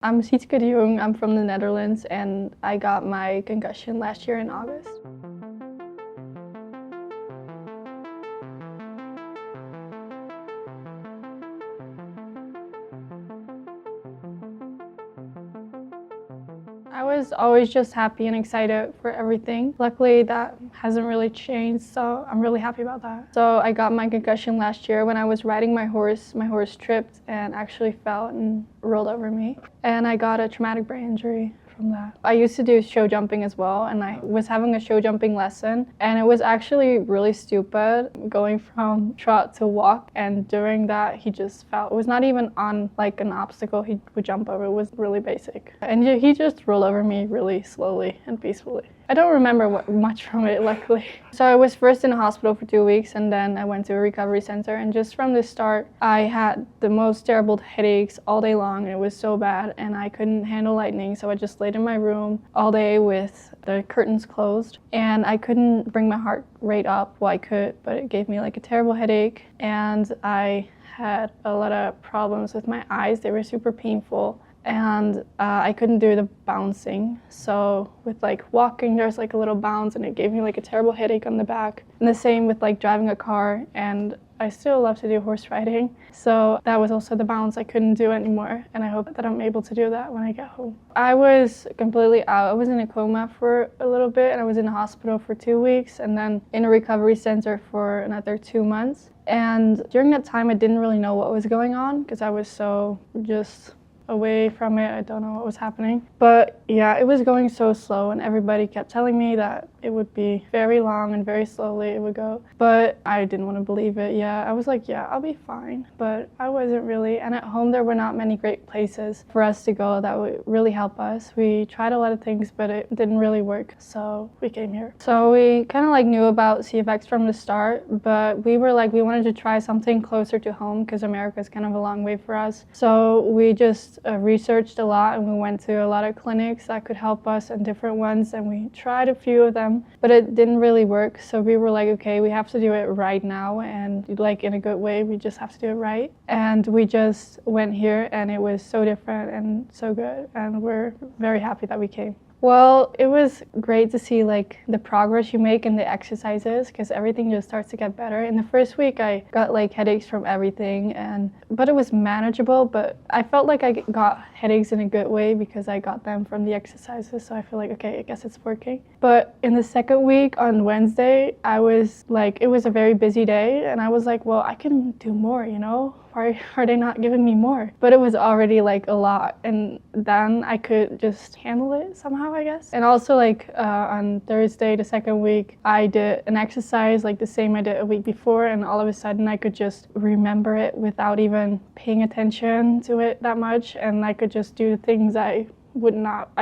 I'm Sytske. I'm from the Netherlands, and I got my concussion last year in August. I was always just happy and excited for everything. Luckily, that hasn't really changed, so I'm really happy about that. So I got my concussion last year when I was riding my horse. My horse tripped and actually fell and rolled over me. And I got a traumatic brain injury from that. I used to do show jumping as well, and I was having a show jumping lesson, and it was actually really stupid going from trot to walk, and during that he just fell. It was not even on like an obstacle he would jump over. It was really basic, and he just rolled over me really slowly and peacefully. I don't remember much from it, luckily. So I was first in the hospital for 2 weeks, and then I went to a recovery center, and just from the start I had the most terrible headaches all day long, and it was so bad, and I couldn't handle lightning, so I just laid in my room all day with the curtains closed, and I couldn't bring my heart rate up. Well, I could, but it gave me like a terrible headache, and I had a lot of problems with my eyes. They were super painful. And I couldn't do the bouncing. So with like walking, there's like a little bounce, and it gave me like a terrible headache on the back. And the same with like driving a car, and I still love to do horse riding. So that was also the bounce I couldn't do anymore, and I hope that I'm able to do that when I get home. I was completely out. I was in a coma for a little bit, and I was in the hospital for 2 weeks, and then in a recovery center for another 2 months. And during that time, I didn't really know what was going on because I was so just away from it. I don't know what was happening. But yeah, it was going so slow, and everybody kept telling me that it would be very long and very slowly it would go. But I didn't want to believe it. Yeah, I was like, yeah, I'll be fine. But I wasn't really. And at home, there were not many great places for us to go that would really help us. We tried a lot of things, but it didn't really work. So we came here. So we kind of like knew about CFX from the start, but we were like, we wanted to try something closer to home because America is kind of a long way for us. So we just researched a lot, and we went to a lot of clinics that could help us, and different ones, and we tried a few of them, but it didn't really work. So we were like, okay, we have to do it right now, and like in a good way. We just have to do it right. And we just went here, and it was so different and so good, and we're very happy that we came. Well, it was great to see like the progress you make in the exercises, because everything just starts to get better. In the first week, I got like headaches from everything, but it was manageable. But I felt like I got headaches in a good way because I got them from the exercises. So I feel like, okay, I guess it's working. But in the second week on Wednesday, I was like, it was a very busy day, and I was like, well, I can do more, you know? Why are they not giving me more? But it was already like a lot, and then I could just handle it somehow, I guess. And also like on Thursday, the second week, I did an exercise like the same I did a week before, and all of a sudden I could just remember it without even paying attention to it that much, and I could just do the things I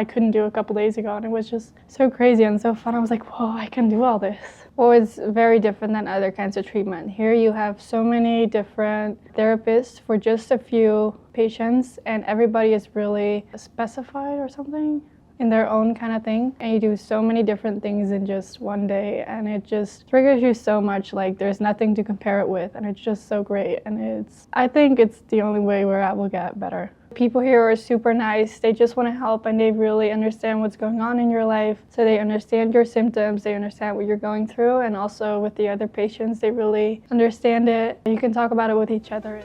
couldn't do a couple days ago, and it was just so crazy and so fun. I was like, whoa, I can do all this. Well, it's very different than other kinds of treatment. Here you have so many different therapists for just a few patients, and everybody is really specified or something in their own kind of thing, and you do so many different things in just one day, and it just triggers you so much. Like there's nothing to compare it with, and it's just so great, and I think it's the only way where I will get better. People here are super nice. They just want to help, and they really understand what's going on in your life. So they understand your symptoms, they understand what you're going through, and also with the other patients, they really understand it. You can talk about it with each other.